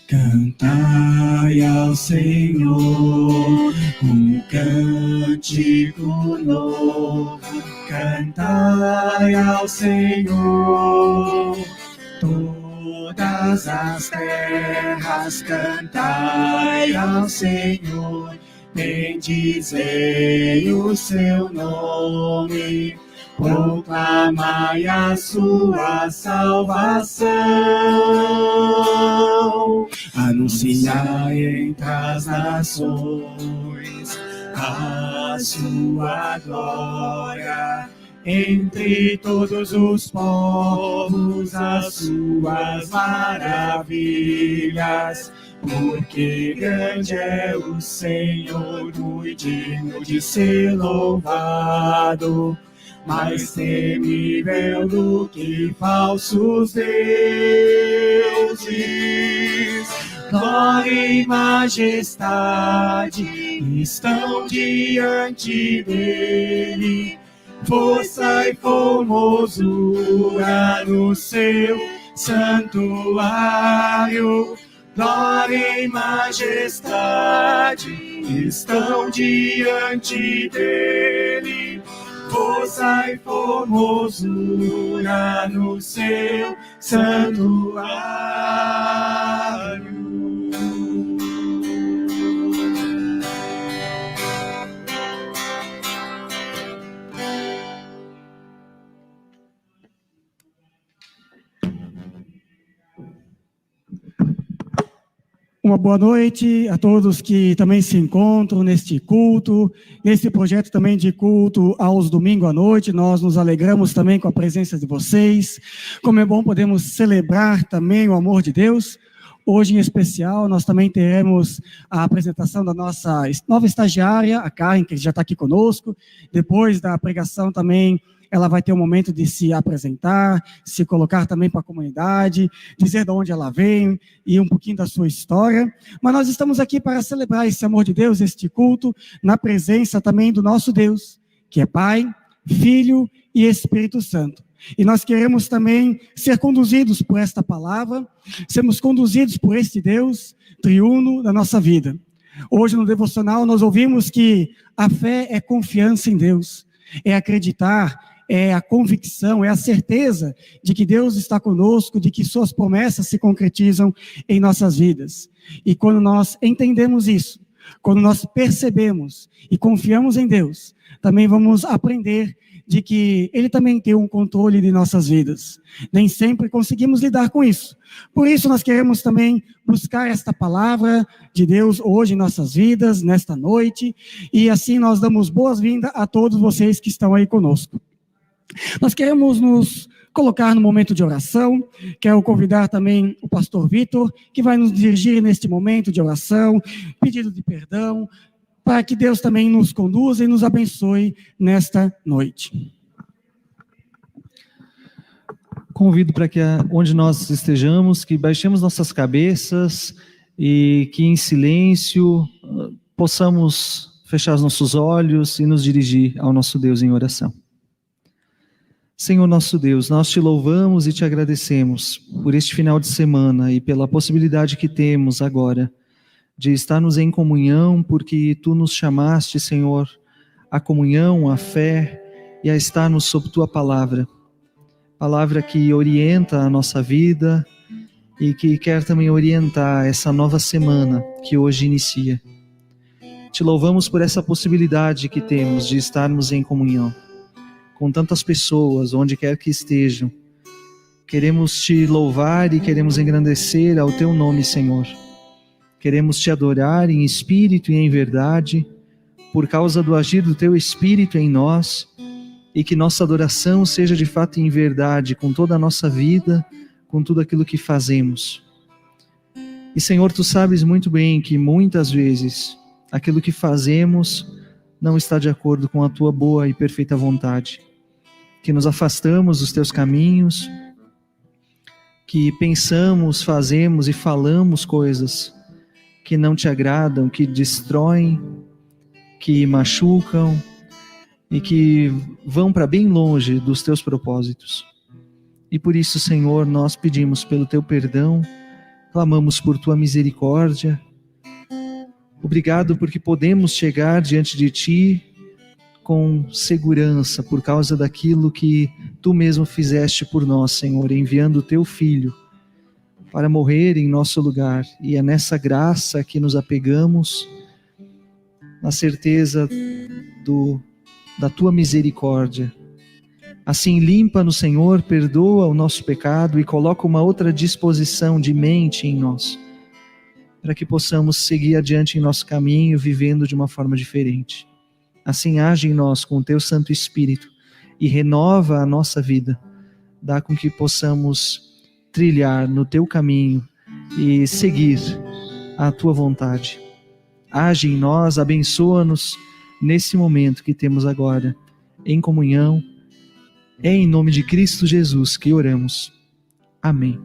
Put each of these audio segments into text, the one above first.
Cantai ao Senhor um cântico novo. Cantai ao Senhor todas as terras. Cantai ao Senhor, bendizei o seu nome. Proclamai a sua salvação, anunciai entre as nações a sua glória, entre todos os povos as suas maravilhas. Porque grande é o Senhor, muito digno de ser louvado, mais temível do que falsos deuses. Glória e majestade estão diante dele, força e formosura no seu santuário. Glória e majestade estão diante dele, força e formosura no seu santuário. Uma boa noite a todos que também se encontram neste culto, nesse projeto também de culto aos domingos à noite. Nós nos alegramos também com a presença de vocês. Como é bom podemos celebrar também o amor de Deus. Hoje, em especial, nós também teremos a apresentação da nossa nova estagiária, a Karen, que já está aqui conosco. Depois da pregação também, ela vai ter um momento de se apresentar, se colocar também para a comunidade, dizer de onde ela vem e um pouquinho da sua história. Mas nós estamos aqui para celebrar esse amor de Deus, este culto, na presença também do nosso Deus, que é Pai, Filho e Espírito Santo. E nós queremos também ser conduzidos por esta palavra, sermos conduzidos por este Deus triuno da nossa vida. Hoje no devocional nós ouvimos que a fé é confiança em Deus, é acreditar, é a convicção, é a certeza de que Deus está conosco, de que suas promessas se concretizam em nossas vidas. E quando nós entendemos isso, quando nós percebemos e confiamos em Deus, também vamos aprender de que Ele também tem um controle de nossas vidas. Nem sempre conseguimos lidar com isso. Por isso nós queremos também buscar esta palavra de Deus hoje em nossas vidas, nesta noite, e assim nós damos boas-vindas a todos vocês que estão aí conosco. Nós queremos nos colocar no momento de oração. Quero convidar também o pastor Vitor, que vai nos dirigir neste momento de oração, pedido de perdão, para que Deus também nos conduza e nos abençoe nesta noite. Convido para que onde nós estejamos, que baixemos nossas cabeças e que em silêncio possamos fechar os nossos olhos e nos dirigir ao nosso Deus em oração. Senhor nosso Deus, nós te louvamos e te agradecemos por este final de semana e pela possibilidade que temos agora de estarmos em comunhão, porque Tu nos chamaste, Senhor, à comunhão, à fé e a estarmos sob Tua palavra. Palavra que orienta a nossa vida e que quer também orientar essa nova semana que hoje inicia. Te louvamos por essa possibilidade que temos de estarmos em comunhão com tantas pessoas, onde quer que estejam. Queremos Te louvar e queremos engrandecer ao Teu nome, Senhor. Queremos Te adorar em espírito e em verdade, por causa do agir do Teu Espírito em nós, e que nossa adoração seja de fato em verdade, com toda a nossa vida, com tudo aquilo que fazemos. E Senhor, Tu sabes muito bem que muitas vezes aquilo que fazemos não está de acordo com a Tua boa e perfeita vontade, que nos afastamos dos Teus caminhos, que pensamos, fazemos e falamos coisas que não Te agradam, que destroem, que machucam e que vão para bem longe dos Teus propósitos. E por isso, Senhor, nós pedimos pelo Teu perdão, clamamos por tua misericórdia. Obrigado porque podemos chegar diante de ti com segurança por causa daquilo que tu mesmo fizeste por nós, Senhor, enviando o teu Filho para morrer em nosso lugar. E é nessa graça que nos apegamos, na certeza da tua misericórdia. Assim, limpa-nos, Senhor, perdoa o nosso pecado e coloca uma outra disposição de mente em nós, para que possamos seguir adiante em nosso caminho, vivendo de uma forma diferente. Assim, age em nós com o teu Santo Espírito e renova a nossa vida. Dá com que possamos trilhar no teu caminho e seguir a tua vontade. Age em nós, abençoa-nos nesse momento que temos agora em comunhão. É em nome de Cristo Jesus que oramos. Amém.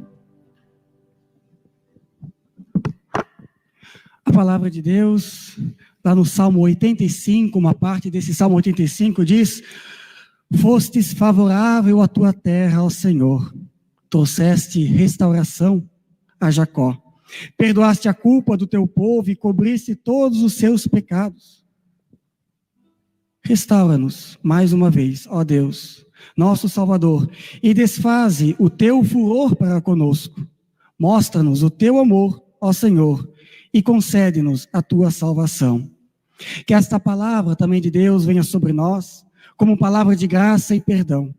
A palavra de Deus, lá no Salmo 85, uma parte desse Salmo 85 diz: fostes favorável à tua terra, ó Senhor, trouxeste restauração a Jacó, perdoaste a culpa do teu povo e cobriste todos os seus pecados. Restaura-nos mais uma vez, ó Deus, nosso Salvador, e desfaze o teu furor para conosco. Mostra-nos o teu amor, ó Senhor, e concede-nos a tua salvação. Que esta palavra também de Deus venha sobre nós, como palavra de graça e perdão.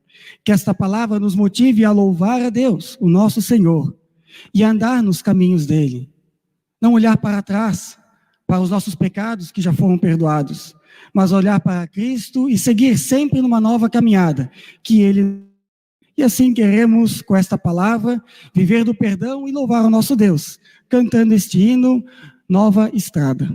Que esta palavra nos motive a louvar a Deus, o nosso Senhor, e a andar nos caminhos dele. Não olhar para trás, para os nossos pecados que já foram perdoados, mas olhar para Cristo e seguir sempre numa nova caminhada, que Ele... E assim queremos, com esta palavra, viver do perdão e louvar o nosso Deus, cantando este hino, Nova Estrada.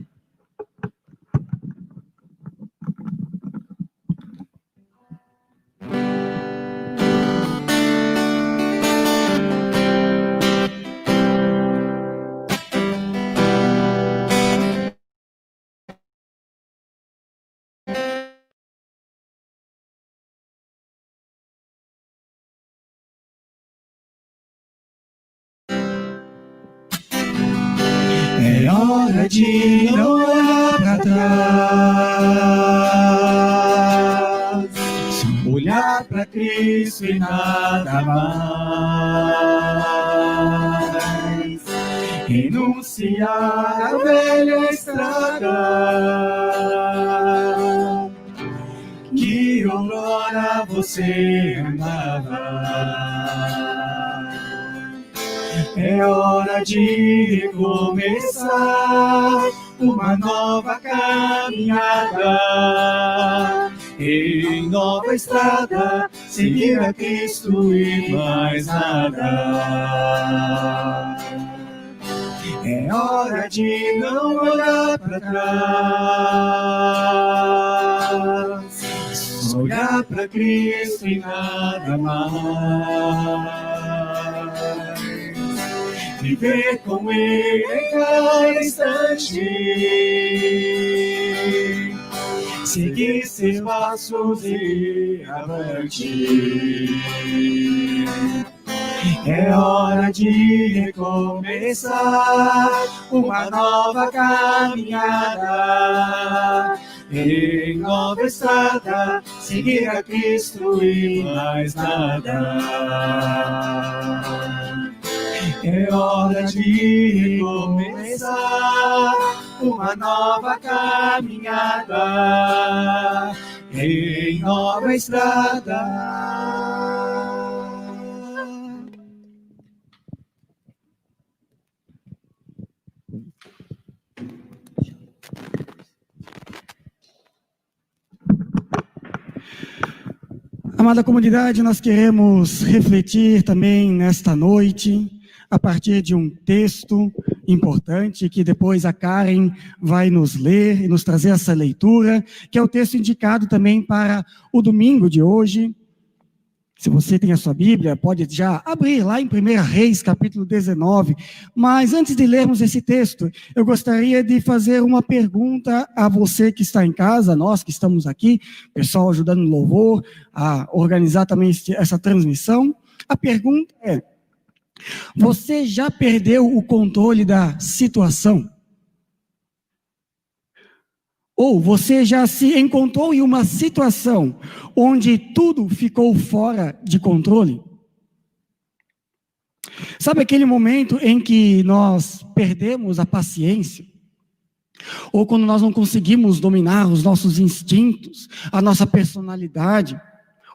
É hora de não olhar para trás, só olhar para Cristo e nada mais. Renunciar à velha estrada que outrora você andava. É hora de recomeçar uma nova caminhada, em nova estrada, seguir a Cristo e mais nada. É hora de não olhar para trás, só olhar para Cristo e nada mais. Viver com Ele em cada instante, seguir seus passos e avante. É hora de recomeçar uma nova caminhada, em nova estrada, seguir a Cristo e mais nada. É hora de recomeçar uma nova caminhada, em nova estrada. Amada comunidade, nós queremos refletir também nesta noite, a partir de um texto importante, que depois a Karen vai nos ler e nos trazer essa leitura, que é o texto indicado também para o domingo de hoje. Se você tem a sua Bíblia, pode já abrir lá em 1 Reis, capítulo 19. Mas antes de lermos esse texto, eu gostaria de fazer uma pergunta a você que está em casa, a nós que estamos aqui, pessoal ajudando no louvor, a organizar também essa transmissão. A pergunta é: Você já perdeu o controle da situação? Ou você já se encontrou em uma situação onde tudo ficou fora de controle? Sabe aquele momento em que nós perdemos a paciência? Ou quando nós não conseguimos dominar os nossos instintos, a nossa personalidade,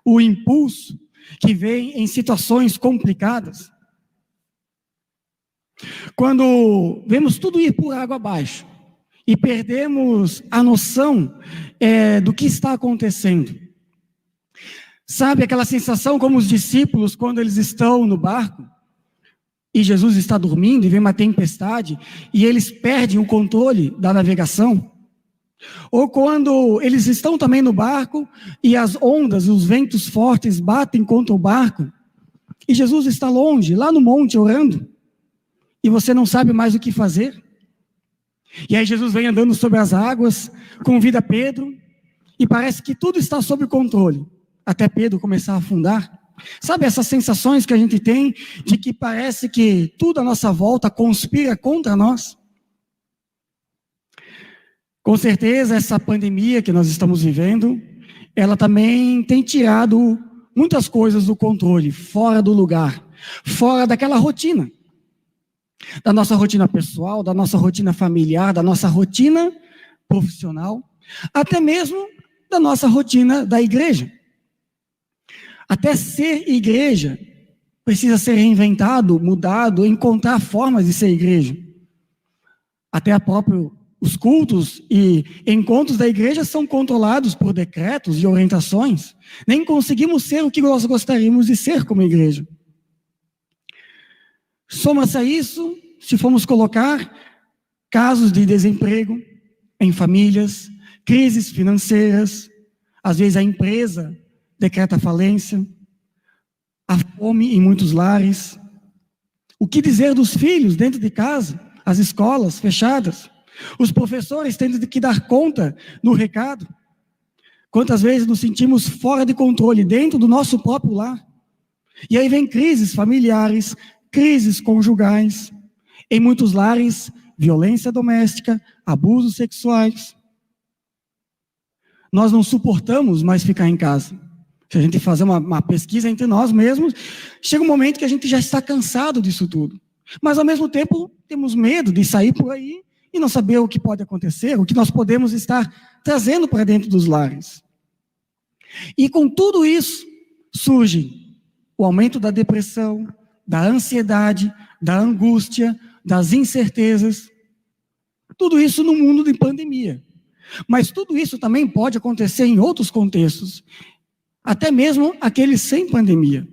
o impulso que vem em situações complicadas? Quando vemos tudo ir por água abaixo e perdemos a noção do que está acontecendo. Sabe aquela sensação como os discípulos quando eles estão no barco e Jesus está dormindo e vem uma tempestade e eles perdem o controle da navegação? Ou quando eles estão também no barco e as ondas, os ventos fortes batem contra o barco e Jesus está longe, lá no monte orando, e você não sabe mais o que fazer? E aí Jesus vem andando sobre as águas, convida Pedro, e parece que tudo está sob controle, até Pedro começar a afundar. Sabe essas sensações que a gente tem, de que parece que tudo à nossa volta conspira contra nós? Com certeza essa pandemia que nós estamos vivendo, ela também tem tirado muitas coisas do controle, fora do lugar, fora daquela rotina. Da nossa rotina pessoal, da nossa rotina familiar, da nossa rotina profissional, até mesmo da nossa rotina da igreja. Até ser igreja precisa ser reinventado, mudado, encontrar formas de ser igreja. Até os cultos e encontros da igreja são controlados por decretos e orientações. Nem conseguimos ser o que nós gostaríamos de ser como igreja. Soma-se a isso, se formos colocar casos de desemprego em famílias, crises financeiras, às vezes a empresa decreta falência, a fome em muitos lares. O que dizer dos filhos dentro de casa, as escolas fechadas, os professores tendo que dar conta no recado? Quantas vezes nos sentimos fora de controle dentro do nosso próprio lar? E aí vem crises familiares, crises conjugais, em muitos lares, violência doméstica, abusos sexuais. Nós não suportamos mais ficar em casa. Se a gente fazer uma pesquisa entre nós mesmos, chega um momento que a gente já está cansado disso tudo. Mas, ao mesmo tempo, temos medo de sair por aí e não saber o que pode acontecer, o que nós podemos estar trazendo para dentro dos lares. E com tudo isso, surge o aumento da depressão, da ansiedade, da angústia, das incertezas. Tudo isso no mundo de pandemia. Mas tudo isso também pode acontecer em outros contextos, até mesmo aqueles sem pandemia.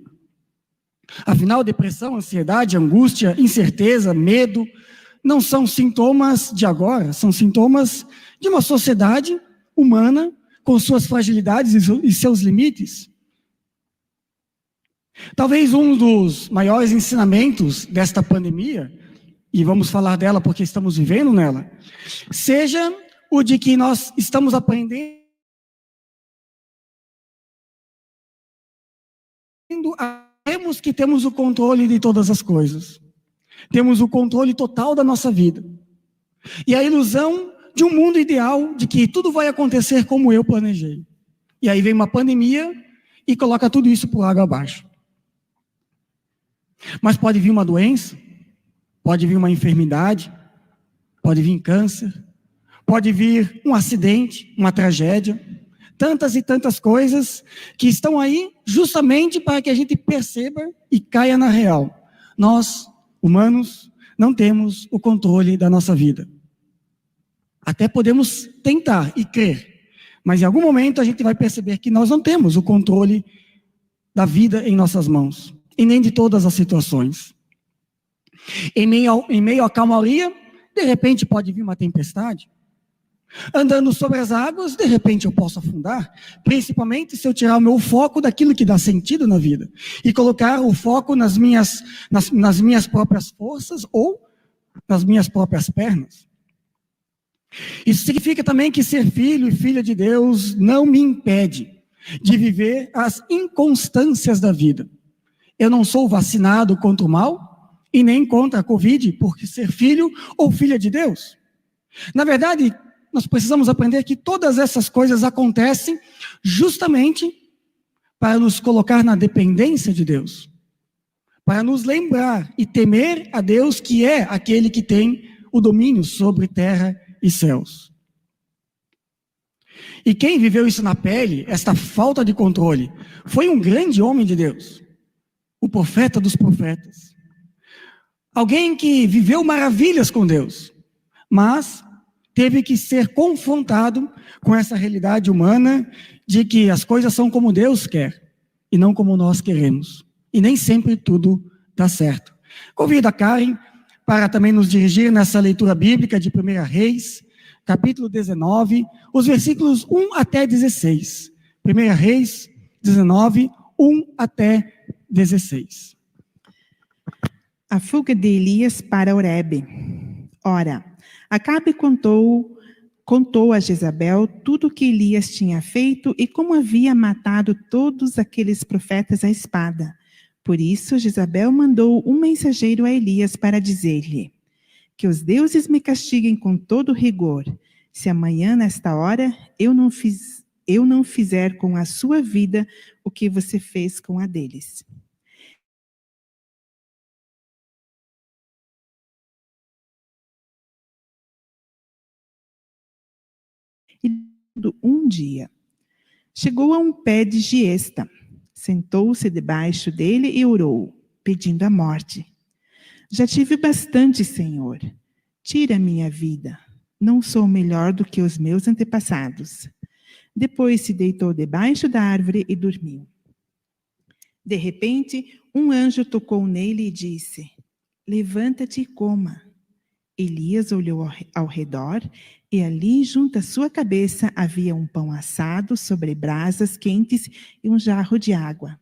Afinal, depressão, ansiedade, angústia, incerteza, medo, não são sintomas de agora, são sintomas de uma sociedade humana com suas fragilidades e seus limites. Talvez um dos maiores ensinamentos desta pandemia, e vamos falar dela porque estamos vivendo nela, seja o de que nós estamos aprendendo temos que temos o controle de todas as coisas. Temos o controle total da nossa vida. E a ilusão de um mundo ideal, de que tudo vai acontecer como eu planejei. E aí vem uma pandemia e coloca tudo isso por água abaixo. Mas pode vir uma doença, pode vir uma enfermidade, pode vir câncer, pode vir um acidente, uma tragédia, tantas e tantas coisas que estão aí justamente para que a gente perceba e caia na real. Nós, humanos, não temos o controle da nossa vida. Até podemos tentar e crer, mas em algum momento a gente vai perceber que nós não temos o controle da vida em nossas mãos, e nem de todas as situações. Em meio à calmaria, de repente pode vir uma tempestade. Andando sobre as águas, de repente eu posso afundar, principalmente se eu tirar o meu foco daquilo que dá sentido na vida, e colocar o foco nas minhas próprias forças ou nas minhas próprias pernas. Isso significa também que ser filho e filha de Deus não me impede de viver as inconstâncias da vida. Eu não sou vacinado contra o mal, e nem contra a Covid por ser filho ou filha de Deus. Na verdade, nós precisamos aprender que todas essas coisas acontecem justamente para nos colocar na dependência de Deus, para nos lembrar e temer a Deus, que é aquele que tem o domínio sobre terra e céus. E quem viveu isso na pele, esta falta de controle, foi um grande homem de Deus, o profeta dos profetas. Alguém que viveu maravilhas com Deus, mas teve que ser confrontado com essa realidade humana de que as coisas são como Deus quer e não como nós queremos. E nem sempre tudo dá certo. Convido a Karen para também nos dirigir nessa leitura bíblica de 1 Reis, capítulo 19, os versículos 1 até 16. 1 Reis 19, 1 até 16. A fuga de Elias para Horebe. Ora, Acabe contou a Jezabel tudo o que Elias tinha feito e como havia matado todos aqueles profetas à espada. Por isso, Jezabel mandou um mensageiro a Elias para dizer-lhe: que os deuses me castiguem com todo rigor, se amanhã, nesta hora, eu não fizer com a sua vida o que você fez com a deles. E um dia, chegou a um pé de giesta, sentou-se debaixo dele e orou, pedindo a morte. Já tive bastante, Senhor. Tira minha vida. Não sou melhor do que os meus antepassados. Depois se deitou debaixo da árvore e dormiu. De repente, um anjo tocou nele e disse: levanta-te e coma. Elias olhou ao redor e ali, junto à sua cabeça, havia um pão assado sobre brasas quentes e um jarro de água.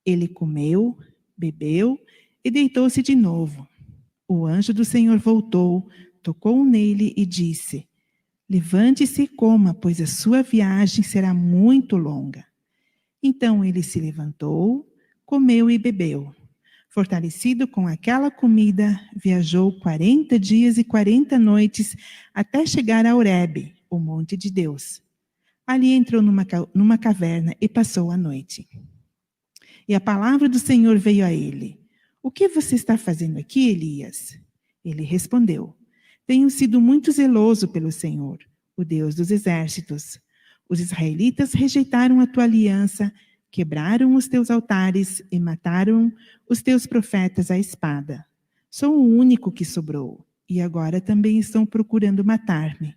Ele comeu, bebeu e deitou-se de novo. O anjo do Senhor voltou, tocou nele e disse: levante-se e coma, pois a sua viagem será muito longa. Então ele se levantou, comeu e bebeu. Fortalecido com aquela comida, viajou 40 dias e 40 noites até chegar a Horebe, o monte de Deus. Ali entrou numa caverna e passou a noite. E a palavra do Senhor veio a ele: o que você está fazendo aqui, Elias? Ele respondeu: tenho sido muito zeloso pelo Senhor, o Deus dos exércitos. Os israelitas rejeitaram a tua aliança, quebraram os teus altares e mataram os teus profetas à espada. Sou o único que sobrou, e agora também estão procurando matar-me.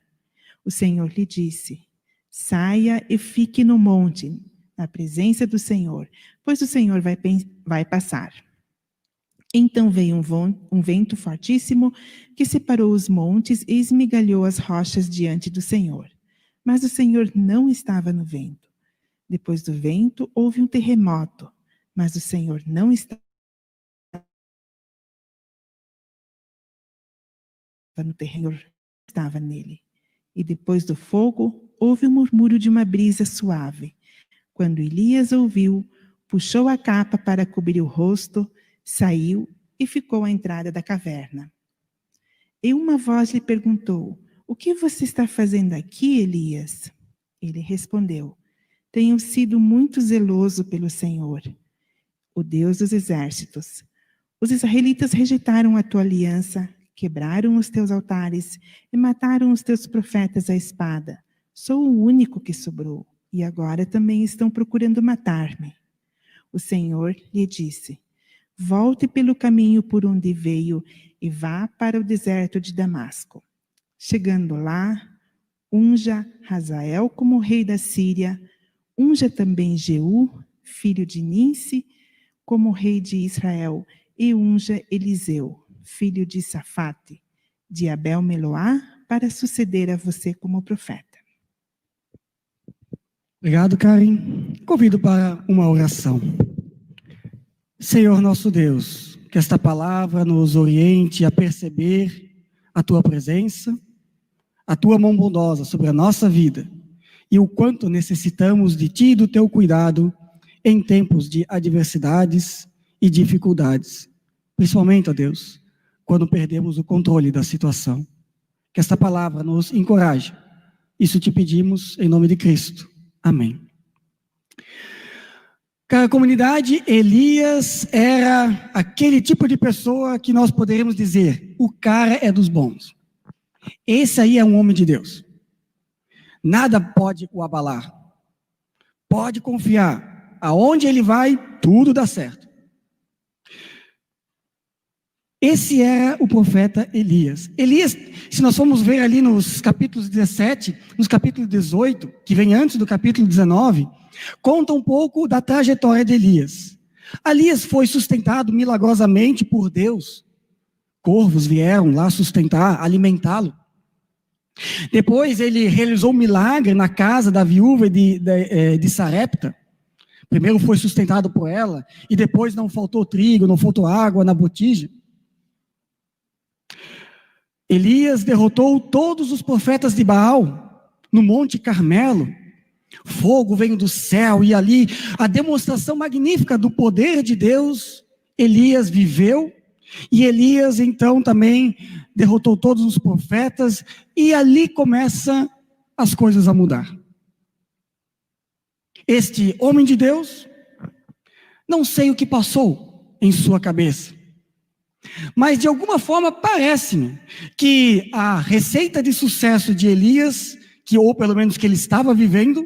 O Senhor lhe disse: saia e fique no monte, na presença do Senhor, pois o Senhor vai passar. Então veio um vento fortíssimo que separou os montes e esmigalhou as rochas diante do Senhor. Mas o Senhor não estava no vento. Depois do vento, houve um terremoto, mas o Senhor não estava no terreno, estava nele. E depois do fogo, houve um murmúrio de uma brisa suave. Quando Elias ouviu, puxou a capa para cobrir o rosto, saiu e ficou à entrada da caverna. E uma voz lhe perguntou: o que você está fazendo aqui, Elias? Ele respondeu: tenho sido muito zeloso pelo Senhor, o Deus dos exércitos. Os israelitas rejeitaram a tua aliança, quebraram os teus altares e mataram os teus profetas à espada. Sou o único que sobrou, e agora também estão procurando matar-me. O Senhor lhe disse: volte pelo caminho por onde veio e vá para o deserto de Damasco. Chegando lá, unja Hazael como rei da Síria, unja também Jeú, filho de Ninsi, como rei de Israel, e unja Eliseu, filho de Safate, de Abel-Meloá, para suceder a você como profeta. Obrigado, Karen. Convido para uma oração. Senhor nosso Deus, que esta palavra nos oriente a perceber a tua presença, a tua mão bondosa sobre a nossa vida e o quanto necessitamos de ti e do teu cuidado em tempos de adversidades e dificuldades. principalmente, ó Deus, quando perdemos o controle da situação. Que esta palavra nos encoraje. Isso te pedimos em nome de Cristo. Amém. Cara, comunidade, Elias era aquele tipo de pessoa que nós poderíamos dizer, o cara é dos bons. Esse aí é um homem de Deus. Nada pode o abalar. Pode confiar. Aonde ele vai, tudo dá certo. Esse era o profeta Elias. Elias, se nós formos ver ali nos capítulos 17, nos capítulos 18, que vem antes do capítulo 19, conta um pouco da trajetória de Elias. Elias foi sustentado milagrosamente por Deus. Corvos vieram lá sustentar, alimentá-lo. Depois ele realizou um milagre na casa da viúva de Sarepta. Primeiro foi sustentado por ela, e depois não faltou trigo, não faltou água na botija. Elias derrotou todos os profetas de Baal no Monte Carmelo. Fogo veio do céu, e ali a demonstração magnífica do poder de Deus, Elias viveu. E Elias então também derrotou todos os profetas, e ali começam as coisas a mudar. Este homem de Deus, não sei o que passou em sua cabeça, mas de alguma forma parece-me que a receita de sucesso de Elias, ou pelo menos que ele estava vivendo,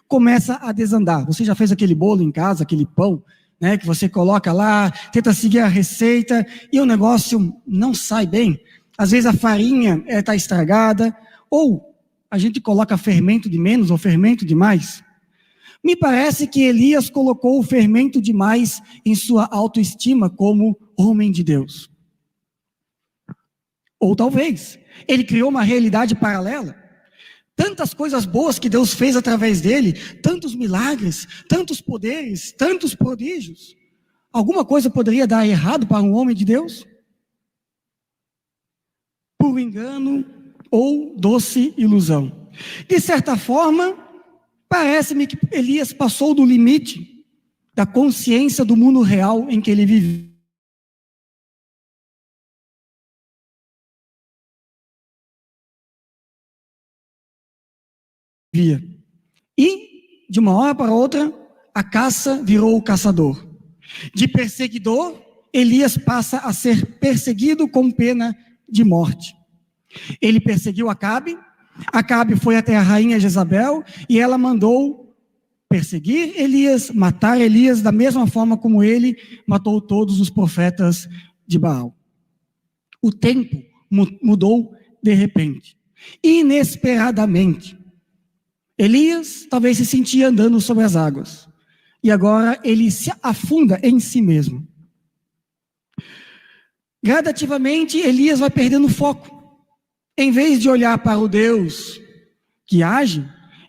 começa a desandar. Você já fez aquele bolo em casa, aquele pão, né, que você coloca lá, tenta seguir a receita, e o negócio não sai bem. Às vezes a farinha está estragada, ou a gente coloca fermento de menos ou fermento de mais. Me parece que Elias colocou o fermento demais em sua autoestima como homem de Deus. Ou talvez, ele criou uma realidade paralela. Tantas coisas boas que Deus fez através dele, tantos milagres, tantos poderes, tantos prodígios. Alguma coisa poderia dar errado para um homem de Deus? Por engano ou doce ilusão. De certa forma, parece-me que Elias passou do limite da consciência do mundo real em que ele vivia. E, de uma hora para outra, a caça virou o caçador. De perseguidor, Elias passa a ser perseguido com pena de morte. Ele perseguiu Acabe. Acabe foi até a rainha Jezabel e ela mandou perseguir Elias, matar Elias da mesma forma como ele matou todos os profetas de Baal. O tempo mudou de repente, inesperadamente. Elias talvez se sentia andando sobre as águas, e agora ele se afunda em si mesmo. Gradativamente, Elias vai perdendo o foco. Em vez de olhar para o Deus que age,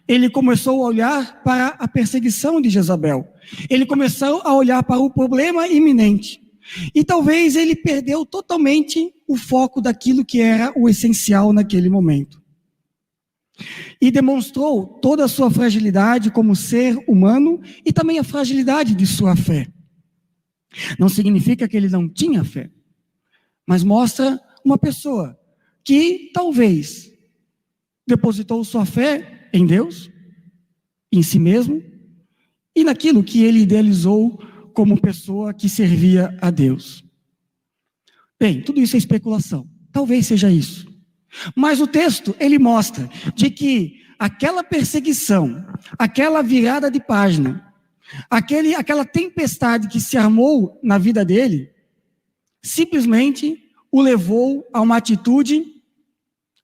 ele começou a olhar para a perseguição de Jezabel. Ele começou a olhar para o problema iminente. E talvez ele perdeu totalmente o foco daquilo que era o essencial naquele momento. E demonstrou toda a sua fragilidade como ser humano e também a fragilidade de sua fé. Não significa que ele não tinha fé, mas mostra uma pessoa que talvez depositou sua fé em Deus, em si mesmo, e naquilo que ele idealizou como pessoa que servia a Deus. Bem, tudo isso é especulação. Talvez seja isso. Mas o texto, ele mostra de que aquela perseguição, aquela virada de página, aquela tempestade que se armou na vida dele, simplesmente o levou a uma atitude,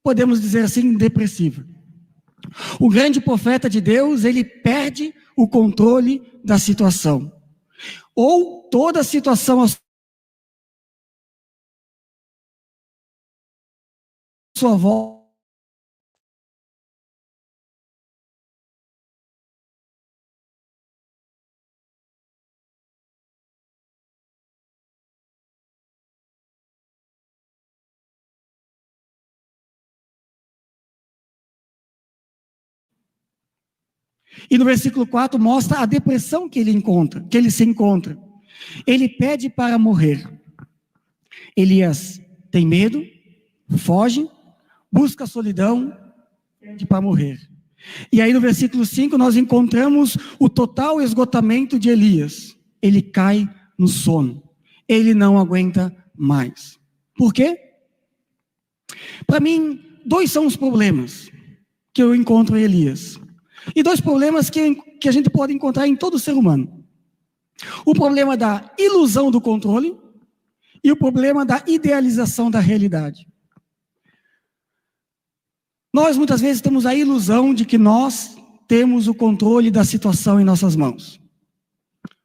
podemos dizer assim, depressiva. O grande profeta de Deus, ele perde o controle da situação. Ou toda a situação à sua volta e no versículo 4 mostra a depressão que ele se encontra. Ele pede para morrer. Elias tem medo, foge, busca a solidão, pede para morrer. E aí no versículo 5 nós encontramos o total esgotamento de Elias. Ele cai no sono. Ele não aguenta mais. Por quê? Para mim, 2 são os problemas que eu encontro em Elias. E 2 problemas que a gente pode encontrar em todo ser humano. O problema da ilusão do controle e o problema da idealização da realidade. Nós muitas vezes temos a ilusão de que nós temos o controle da situação em nossas mãos.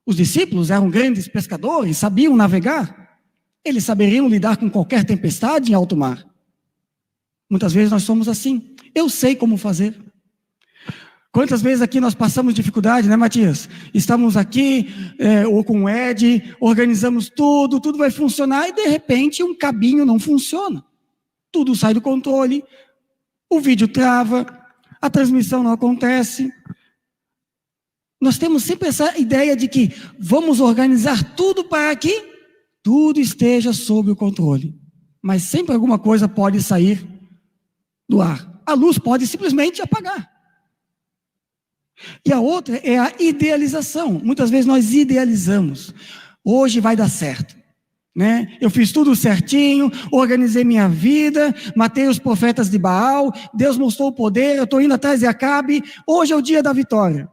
Os discípulos eram grandes pescadores, sabiam navegar. Eles saberiam lidar com qualquer tempestade em alto mar. Muitas vezes nós somos assim. Eu sei como fazer. Quantas vezes aqui nós passamos dificuldade, né, Matias? Estamos aqui, ou com o Ed, organizamos tudo vai funcionar e de repente um cabinho não funciona. Tudo sai do controle, o vídeo trava, a transmissão não acontece. Nós temos sempre essa ideia de que vamos organizar tudo para que tudo esteja sob o controle. Mas sempre alguma coisa pode sair do ar. A luz pode simplesmente apagar. E a outra é a idealização. Muitas vezes nós idealizamos. Hoje vai dar certo, né? Eu fiz tudo certinho, organizei minha vida, matei os profetas de Baal, Deus mostrou o poder, eu estou indo atrás de Acabe, hoje é o dia da vitória.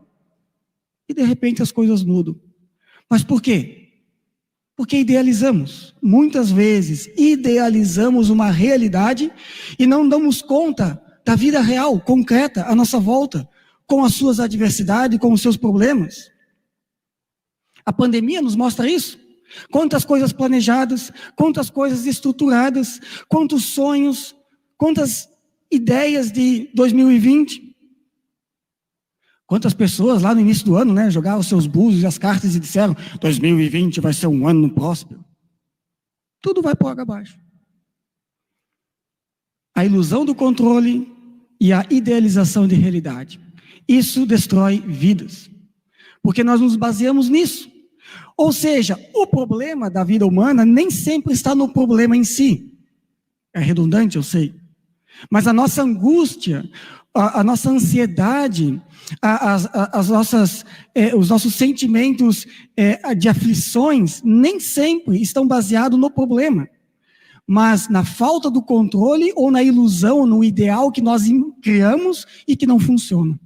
E de repente as coisas mudam. Mas por quê? Porque idealizamos. Muitas vezes idealizamos uma realidade e não damos conta da vida real, concreta, à nossa volta, com as suas adversidades, com os seus problemas. A pandemia nos mostra isso. Quantas coisas planejadas, quantas coisas estruturadas, quantos sonhos, quantas ideias de 2020. Quantas pessoas lá no início do ano, né, jogaram os seus búzios e as cartas e disseram 2020 vai ser um ano próspero. Tudo vai por água abaixo. A ilusão do controle e a idealização de realidade. Isso destrói vidas, porque nós nos baseamos nisso. Ou seja, o problema da vida humana nem sempre está no problema em si. É redundante, eu sei. Mas a nossa angústia, a nossa ansiedade, os nossos sentimentos de aflições, nem sempre estão baseados no problema, mas na falta do controle ou na ilusão, no ideal que nós criamos e que não funciona.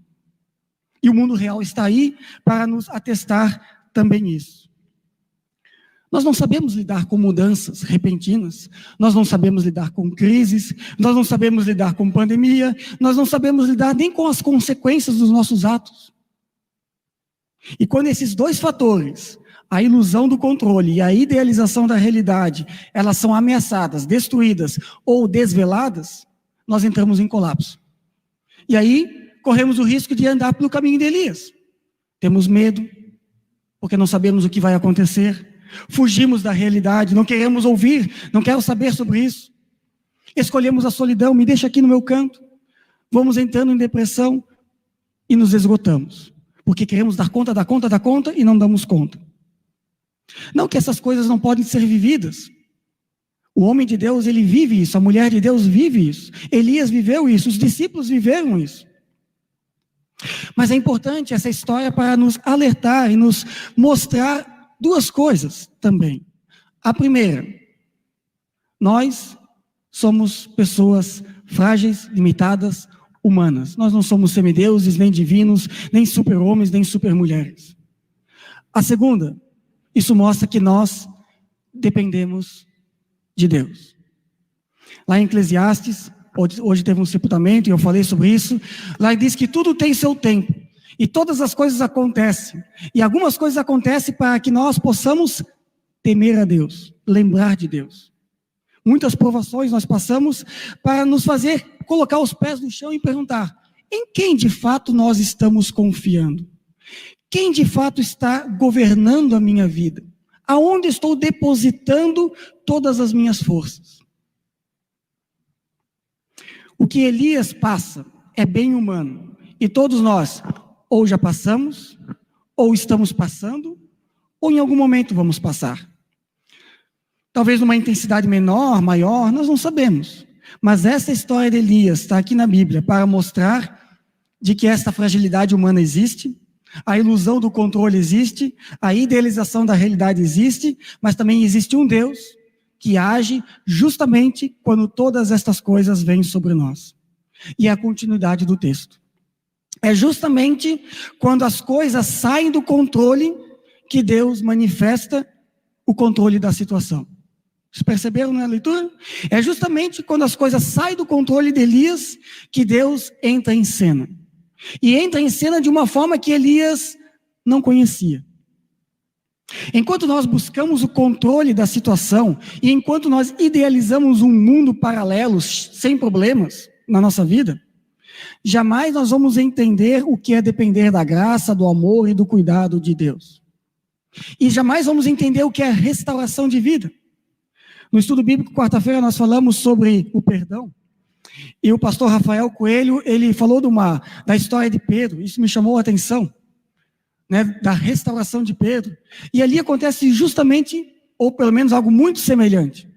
E o mundo real está aí para nos atestar também isso. Nós não sabemos lidar com mudanças repentinas, nós não sabemos lidar com crises, nós não sabemos lidar com pandemia, nós não sabemos lidar nem com as consequências dos nossos atos. E quando esses 2 fatores, a ilusão do controle e a idealização da realidade, elas são ameaçadas, destruídas ou desveladas, nós entramos em colapso. E aí, corremos o risco de andar pelo caminho de Elias. Temos medo, porque não sabemos o que vai acontecer. Fugimos da realidade, não queremos ouvir, não quero saber sobre isso. Escolhemos a solidão, me deixa aqui no meu canto. Vamos entrando em depressão e nos esgotamos. Porque queremos dar conta e não damos conta. Não que essas coisas não podem ser vividas. O homem de Deus, ele vive isso, a mulher de Deus vive isso. Elias viveu isso, os discípulos viveram isso. Mas é importante essa história para nos alertar e nos mostrar 2 coisas também. A primeira, nós somos pessoas frágeis, limitadas, humanas. Nós não somos semideuses, nem divinos, nem super-homens, nem super-mulheres. A segunda, isso mostra que nós dependemos de Deus. Lá em Eclesiastes, hoje teve um sepultamento e eu falei sobre isso, lá diz que tudo tem seu tempo, e todas as coisas acontecem, e algumas coisas acontecem para que nós possamos temer a Deus, lembrar de Deus. Muitas provações nós passamos para nos fazer colocar os pés no chão e perguntar, em quem de fato nós estamos confiando? Quem de fato está governando a minha vida? Aonde estou depositando todas as minhas forças? O que Elias passa é bem humano. E todos nós, ou já passamos, ou estamos passando, ou em algum momento vamos passar. talvez numa intensidade menor, maior, nós não sabemos. Mas essa história de Elias está aqui na Bíblia para mostrar de que esta fragilidade humana existe, a ilusão do controle existe, a idealização da realidade existe, mas também existe um Deus que age justamente quando todas estas coisas vêm sobre nós. E é a continuidade do texto. É justamente quando as coisas saem do controle que Deus manifesta o controle da situação. Vocês perceberam na leitura? É justamente quando as coisas saem do controle de Elias que Deus entra em cena. E entra em cena de uma forma que Elias não conhecia. Enquanto nós buscamos o controle da situação, e enquanto nós idealizamos um mundo paralelo, sem problemas, na nossa vida, jamais nós vamos entender o que é depender da graça, do amor e do cuidado de Deus. E jamais vamos entender o que é restauração de vida. No estudo bíblico, quarta-feira, nós falamos sobre o perdão. E o pastor Rafael Coelho, ele falou da história de Pedro. Isso me chamou a atenção, né, da restauração de Pedro. E ali acontece justamente, ou pelo menos algo muito semelhante.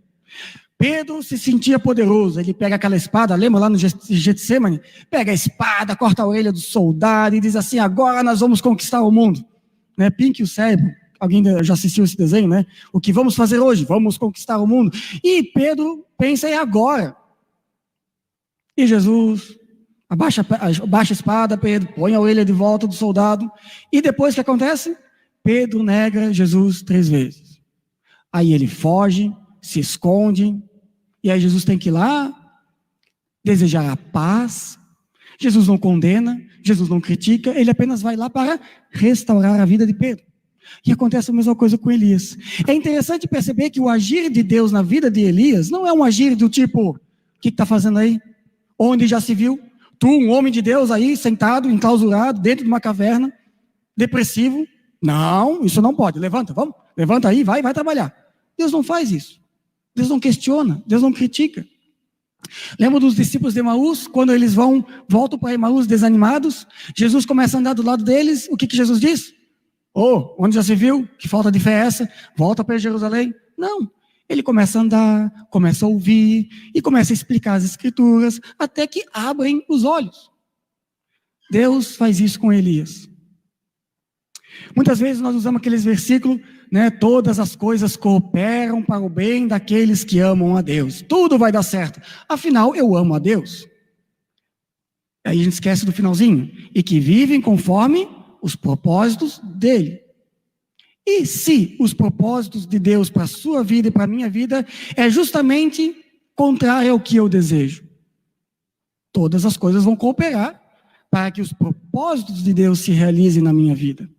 Pedro se sentia poderoso. Ele pega aquela espada, lembra lá no Getsemane? Pega a espada, corta a orelha do soldado e diz assim: agora nós vamos conquistar o mundo. Né? Pink o cérebro. Alguém já assistiu esse desenho, né? O que vamos fazer hoje? Vamos conquistar o mundo. E Pedro pensa: é agora. E Jesus abaixa a espada, Pedro põe a orelha de volta do soldado. E depois o que acontece? Pedro nega Jesus 3 vezes. Aí ele foge, se esconde. E aí Jesus tem que ir lá, desejar a paz. Jesus não condena, Jesus não critica, ele apenas vai lá para restaurar a vida de Pedro. E acontece a mesma coisa com Elias. É interessante perceber que o agir de Deus na vida de Elias não é um agir do tipo: o que está fazendo aí? Onde já se viu? Tu, um homem de Deus aí, sentado, enclausurado, dentro de uma caverna, depressivo. Não, isso não pode. Levanta, vamos. Levanta aí, vai trabalhar. Deus não faz isso. Deus não questiona, Deus não critica. Lembra dos discípulos de Emaús? Quando eles voltam para Emaús desanimados, Jesus começa a andar do lado deles. O que Jesus diz? Onde já se viu? Que falta de fé é essa? Volta para Jerusalém. Não. Ele começa a andar, começa a ouvir e começa a explicar as escrituras até que abrem os olhos. Deus faz isso com Elias. Muitas vezes nós usamos aqueles versículos, né? Todas as coisas cooperam para o bem daqueles que amam a Deus. Tudo vai dar certo. Afinal, eu amo a Deus. Aí a gente esquece do finalzinho. E que vivem conforme os propósitos dele. E se os propósitos de Deus para a sua vida e para a minha vida é justamente contrário ao que eu desejo? Todas as coisas vão cooperar para que os propósitos de Deus se realizem na minha vida.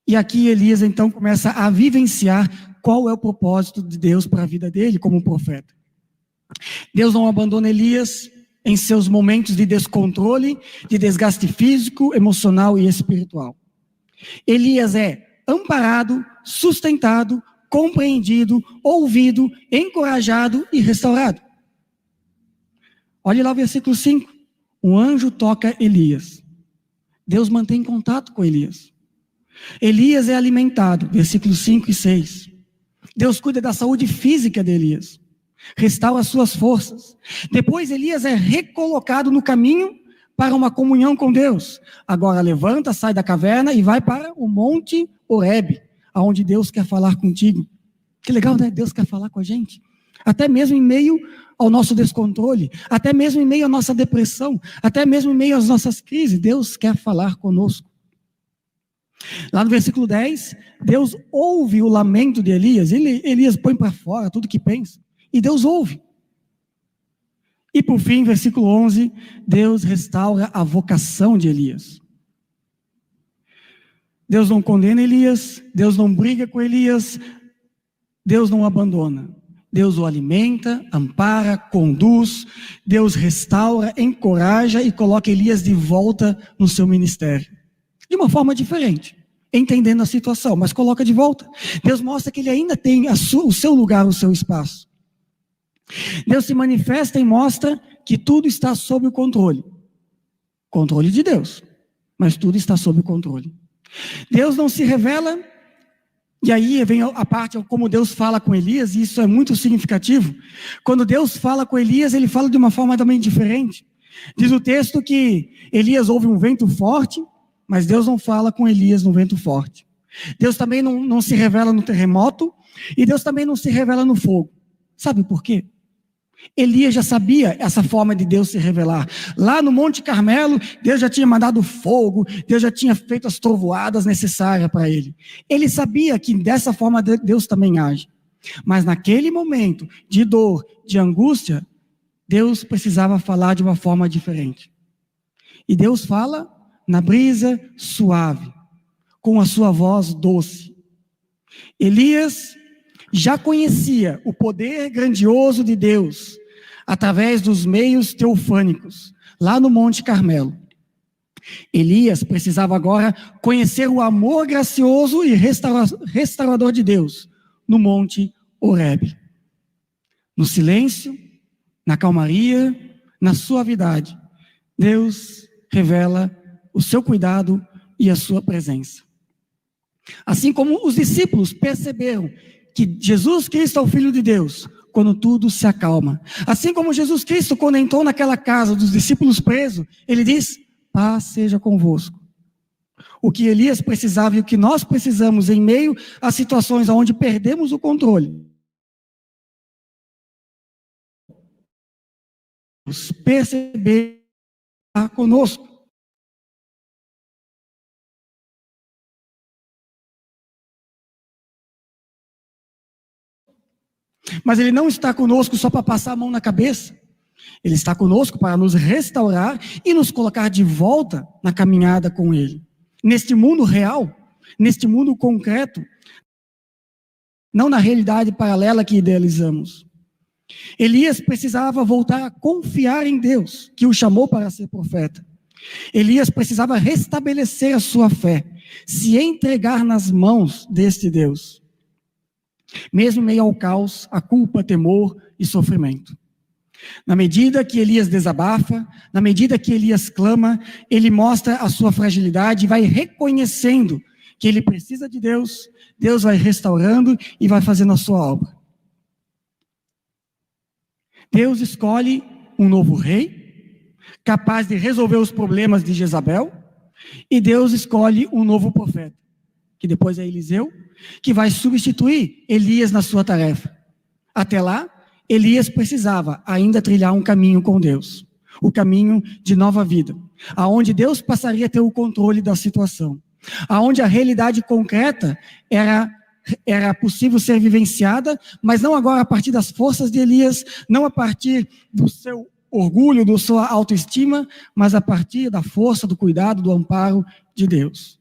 E aqui Elias então começa a vivenciar qual é o propósito de Deus para a vida dele como profeta. Deus não abandona Elias em seus momentos de descontrole, de desgaste físico, emocional e espiritual. Elias é amparado, sustentado, compreendido, ouvido, encorajado e restaurado. Olhe lá o versículo 5. Um anjo toca Elias. Deus mantém contato com Elias. Elias é alimentado, versículos 5 e 6. Deus cuida da saúde física de Elias. Restaura as suas forças. Depois Elias é recolocado no caminho para uma comunhão com Deus. Agora levanta, sai da caverna e vai para o Monte Horebe, aonde Deus quer falar contigo. Que legal, né? Deus quer falar com a gente. Até mesmo em meio ao nosso descontrole, até mesmo em meio à nossa depressão, até mesmo em meio às nossas crises, Deus quer falar conosco. Lá no versículo 10, Deus ouve o lamento de Elias. Elias põe para fora tudo que pensa. E Deus ouve. E por fim, versículo 11, Deus restaura a vocação de Elias. Deus não condena Elias, Deus não briga com Elias, Deus não abandona. Deus o alimenta, ampara, conduz, Deus restaura, encoraja e coloca Elias de volta no seu ministério. De uma forma diferente, entendendo a situação, mas coloca de volta. Deus mostra que ele ainda tem o seu lugar, o seu espaço. Deus se manifesta e mostra que tudo está sob o controle. Controle de Deus, mas tudo está sob o controle. Deus não se revela E aí vem a parte como Deus fala com Elias, e isso é muito significativo. Quando Deus fala com Elias, ele fala de uma forma também diferente. Diz o texto que Elias ouve um vento forte, mas Deus não fala com Elias no vento forte. Deus também não se revela no terremoto, e Deus também não se revela no fogo. Sabe por quê? Elias já sabia essa forma de Deus se revelar. Lá no Monte Carmelo, Deus já tinha mandado fogo, Deus já tinha feito as trovoadas necessárias para ele. Ele sabia que dessa forma Deus também age. Mas naquele momento de dor, de angústia, Deus precisava falar de uma forma diferente. E Deus fala na brisa suave, com a sua voz doce. Elias já conhecia o poder grandioso de Deus através dos meios teofânicos, lá no Monte Carmelo. Elias precisava agora conhecer o amor gracioso e restaurador de Deus no Monte Horebe. No silêncio, na calmaria, na suavidade, Deus revela o seu cuidado e a sua presença. Assim como os discípulos perceberam que Jesus Cristo é o Filho de Deus, quando tudo se acalma. Assim como Jesus Cristo, quando entrou naquela casa dos discípulos presos, ele diz: paz seja convosco. O que Elias precisava e o que nós precisamos em meio a situações onde perdemos o controle. Perceber conosco. Mas ele não está conosco só para passar a mão na cabeça. Ele está conosco para nos restaurar e nos colocar de volta na caminhada com ele. Neste mundo real, neste mundo concreto, não na realidade paralela que idealizamos. Elias precisava voltar a confiar em Deus, que o chamou para ser profeta. Elias precisava restabelecer a sua fé, se entregar nas mãos deste Deus. Mesmo em meio ao caos, a culpa, temor e sofrimento. Na medida que Elias desabafa, na medida que Elias clama, ele mostra a sua fragilidade e vai reconhecendo que ele precisa de Deus, Deus vai restaurando e vai fazendo a sua obra. Deus escolhe um novo rei, capaz de resolver os problemas de Jezabel, e Deus escolhe um novo profeta, que depois é Eliseu, que vai substituir Elias na sua tarefa. Até lá, Elias precisava ainda trilhar um caminho com Deus, o caminho de nova vida, aonde Deus passaria a ter o controle da situação, aonde a realidade concreta era possível ser vivenciada, mas não agora a partir das forças de Elias, não a partir do seu orgulho, da sua autoestima, mas a partir da força, do cuidado, do amparo de Deus.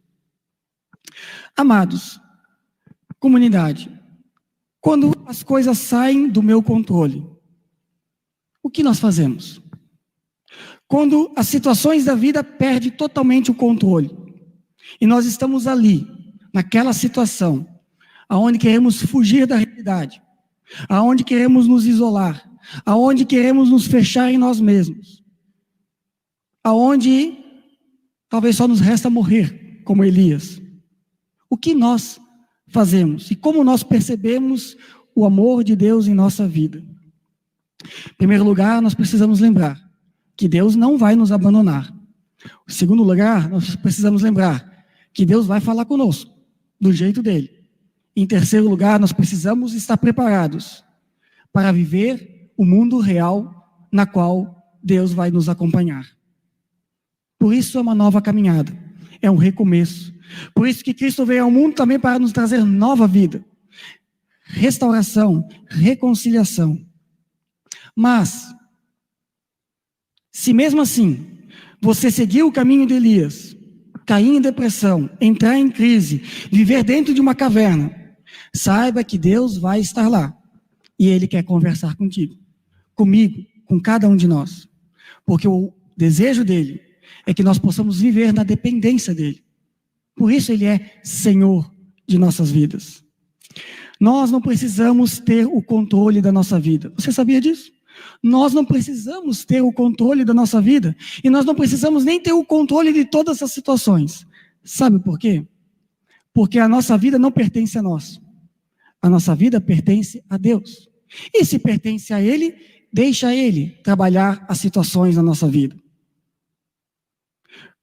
Amados, comunidade, quando as coisas saem do meu controle, o que nós fazemos? Quando as situações da vida perdem totalmente o controle, e nós estamos ali, naquela situação, aonde queremos fugir da realidade, aonde queremos nos isolar, aonde queremos nos fechar em nós mesmos, aonde talvez só nos resta morrer, como Elias. O que nós fazemos e como nós percebemos o amor de Deus em nossa vida? Em primeiro lugar, nós precisamos lembrar que Deus não vai nos abandonar. Em segundo lugar, nós precisamos lembrar que Deus vai falar conosco, do jeito dele. Em terceiro lugar, nós precisamos estar preparados para viver o mundo real na qual Deus vai nos acompanhar. Por isso é uma nova caminhada, é um recomeço. Por isso que Cristo veio ao mundo também para nos trazer nova vida, restauração, reconciliação. Mas, se mesmo assim, você seguir o caminho de Elias, cair em depressão, entrar em crise, viver dentro de uma caverna, saiba que Deus vai estar lá. E Ele quer conversar contigo, comigo, com cada um de nós. Porque o desejo dEle é que nós possamos viver na dependência dEle. Por isso Ele é Senhor de nossas vidas. Nós não precisamos ter o controle da nossa vida. Você sabia disso? Nós não precisamos ter o controle da nossa vida. E nós não precisamos nem ter o controle de todas as situações. Sabe por quê? Porque a nossa vida não pertence a nós. A nossa vida pertence a Deus. E se pertence a Ele, deixa Ele trabalhar as situações na nossa vida.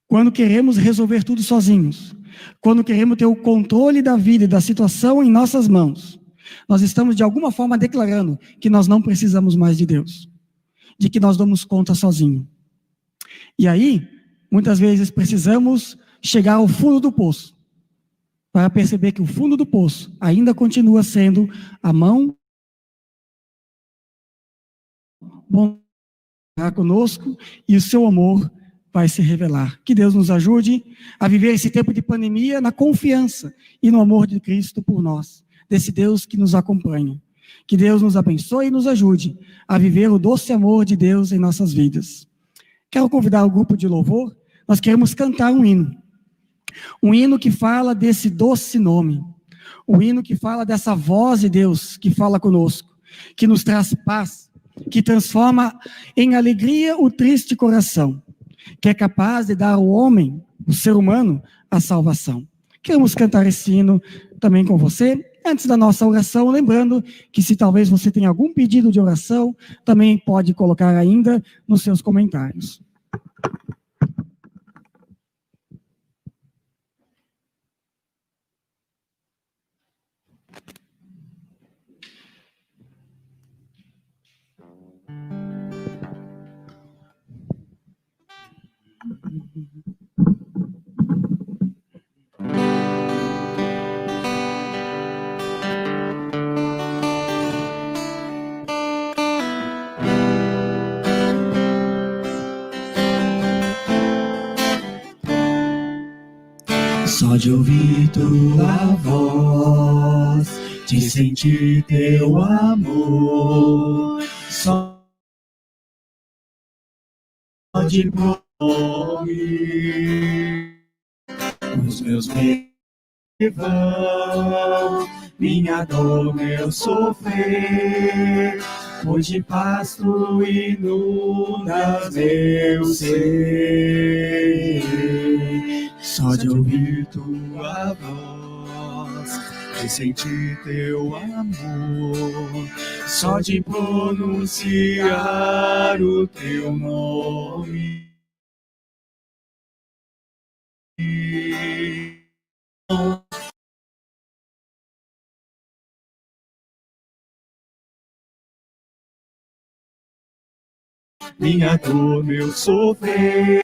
Quando queremos resolver tudo sozinhos, quando queremos ter o controle da vida e da situação em nossas mãos, nós estamos de alguma forma declarando que nós não precisamos mais de Deus, de que nós damos conta sozinho. E aí, muitas vezes precisamos chegar ao fundo do poço, para perceber que o fundo do poço ainda continua sendo a mão bom conosco e o seu amor vai se revelar. Que Deus nos ajude a viver esse tempo de pandemia na confiança e no amor de Cristo por nós, desse Deus que nos acompanha. Que Deus nos abençoe e nos ajude a viver o doce amor de Deus em nossas vidas. Quero convidar o grupo de louvor, nós queremos cantar um hino que fala desse doce nome, um hino que fala dessa voz de Deus que fala conosco, que nos traz paz, que transforma em alegria o triste coração, que é capaz de dar ao homem, o ser humano, a salvação. Queremos cantar esse hino também com você, antes da nossa oração, lembrando que se talvez você tenha algum pedido de oração, também pode colocar ainda nos seus comentários. Só de ouvir tua voz, de sentir teu amor, só de ouvir os meus medos vão, minha dor, meu sofrer, hoje paz tu inundas meu ser. Só de ouvir tua voz, de sentir teu amor, só de pronunciar o teu nome. Minha dor, meu sofrer,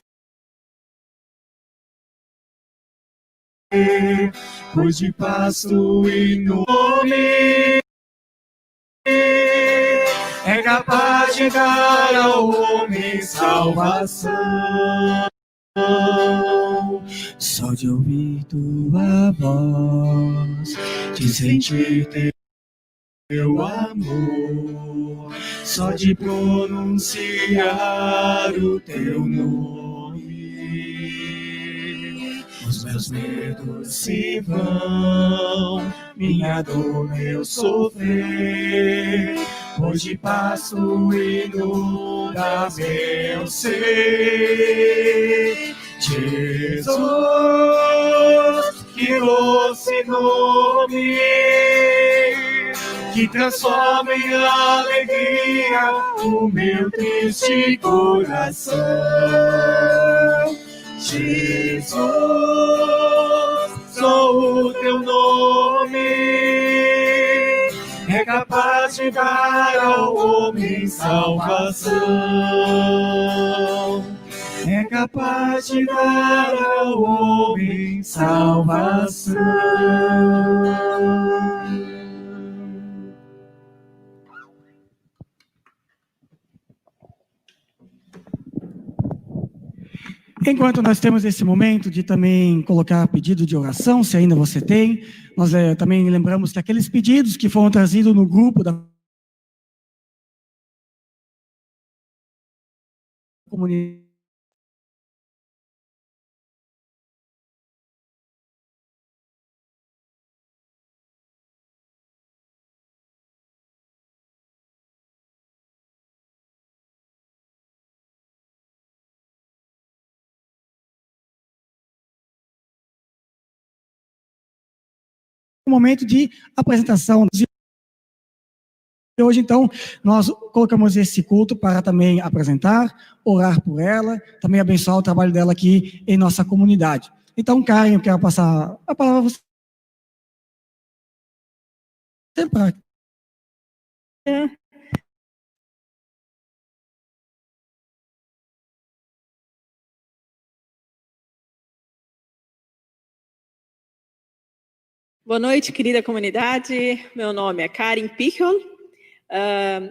pois de paz tu e nome é capaz de dar ao homem salvação. Só de ouvir tua voz, de sentir teu amor, só de pronunciar o teu nome, os meus medos se vão, minha dor, meu sofrer, hoje passo e inunda meu ser. Jesus, que doce nome, que transforma em alegria o meu triste coração. Jesus, só o teu nome é capaz de dar ao homem salvação. É capaz de dar ao homem salvação. Enquanto nós temos esse momento de também colocar pedido de oração, se ainda você tem, nós também lembramos que aqueles pedidos que foram trazidos no grupo da comunidade, um momento de apresentação. E hoje, então, nós colocamos esse culto para também apresentar, orar por ela, também abençoar o trabalho dela aqui em nossa comunidade. Então, Karen, eu quero passar a palavra a você. Boa noite, querida comunidade. Meu nome é Karen Pichol.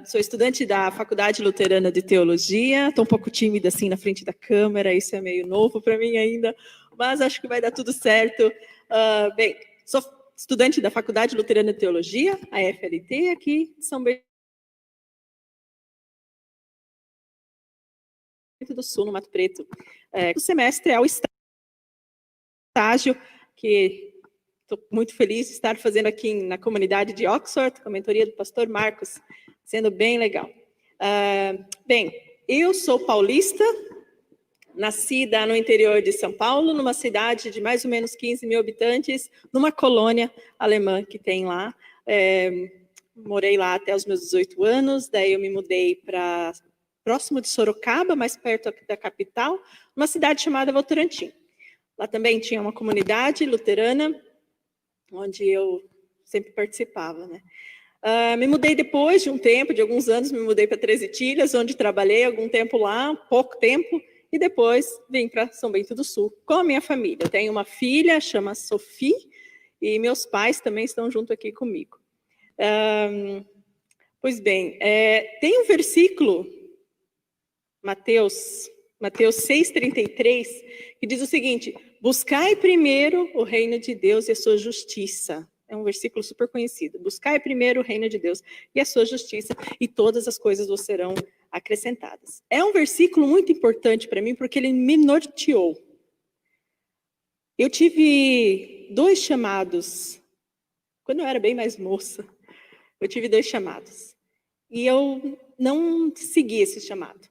Sou estudante da Faculdade Luterana de Teologia. Estou um pouco tímida assim na frente da câmera, isso é meio novo para mim ainda, mas acho que vai dar tudo certo. Bem, sou estudante da Faculdade Luterana de Teologia, a FLT, aqui em São Bento do Sul, no Mato Preto. O semestre é o estágio que estou muito feliz de estar fazendo aqui na comunidade de Oxford, com a mentoria do pastor Marcos, sendo bem legal. Bem, eu sou paulista, nascida no interior de São Paulo, numa cidade de mais ou menos 15 mil habitantes, numa colônia alemã que tem lá. Morei lá até os meus 18 anos, daí eu me mudei para próximo de Sorocaba, mais perto da capital, uma cidade chamada Votorantim. Lá também tinha uma comunidade luterana, onde eu sempre participava, né? Me mudei depois de um tempo, de alguns anos, me mudei para Três Itilhas, onde trabalhei algum tempo lá, pouco tempo, e depois vim para São Bento do Sul, com a minha família. Eu tenho uma filha, chama Sophie, e meus pais também estão junto aqui comigo. Pois bem, tem um versículo, Mateus 6,33, que diz o seguinte: buscai primeiro o reino de Deus e a sua justiça. É um versículo super conhecido. Buscai primeiro o reino de Deus e a sua justiça, e todas as coisas vos serão acrescentadas. É um versículo muito importante para mim, porque ele me norteou. Eu tive 2 chamados, quando eu era bem mais moça, eu tive 2 chamados. E eu não segui esse chamado.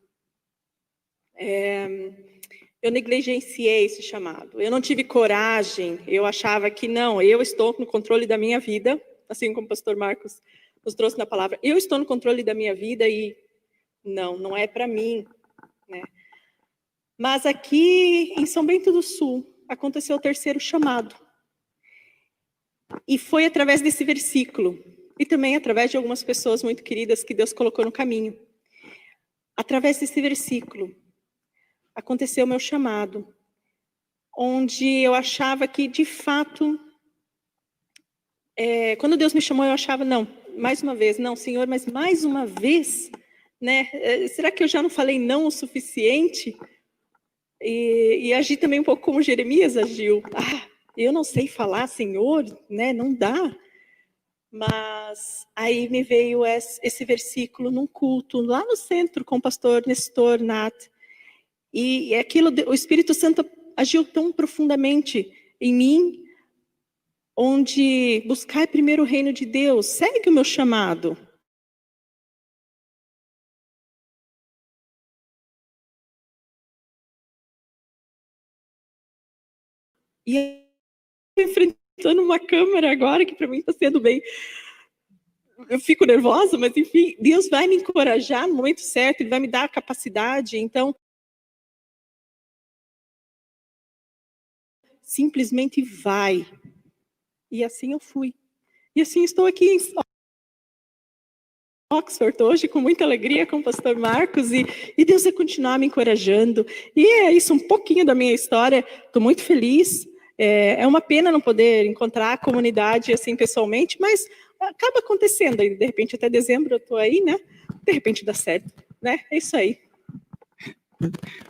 Eu negligenciei esse chamado, eu não tive coragem, eu achava que não, eu estou no controle da minha vida, assim como o pastor Marcos nos trouxe na palavra, eu estou no controle da minha vida e não é para mim, né? Mas aqui em São Bento do Sul, aconteceu o 3º chamado, e foi através desse versículo, e também através de algumas pessoas muito queridas que Deus colocou no caminho. Através desse versículo, aconteceu o meu chamado, onde eu achava que, de fato, quando Deus me chamou, eu achava, não, mais uma vez, não, Senhor, mas mais uma vez, né? Será que eu já não falei não o suficiente? E agi também um pouco como Jeremias agiu. Eu não sei falar, Senhor, né? Não dá. Mas aí me veio esse versículo num culto, lá no centro, com o pastor Nestor Nat. E aquilo, o Espírito Santo agiu tão profundamente em mim, onde buscar primeiro o reino de Deus, segue o meu chamado. E eu enfrentando uma câmera agora, que para mim está sendo bem... Eu fico nervosa, mas enfim, Deus vai me encorajar no momento certo, Ele vai me dar a capacidade, então... Simplesmente vai. E assim eu fui. E assim estou aqui em Oxford hoje, com muita alegria, com o pastor Marcos, e Deus vai continuar me encorajando. E é isso, um pouquinho da minha história. Estou muito feliz. É uma pena não poder encontrar a comunidade assim pessoalmente, mas acaba acontecendo. E de repente até dezembro eu estou aí, né? De repente dá certo, né? É isso aí.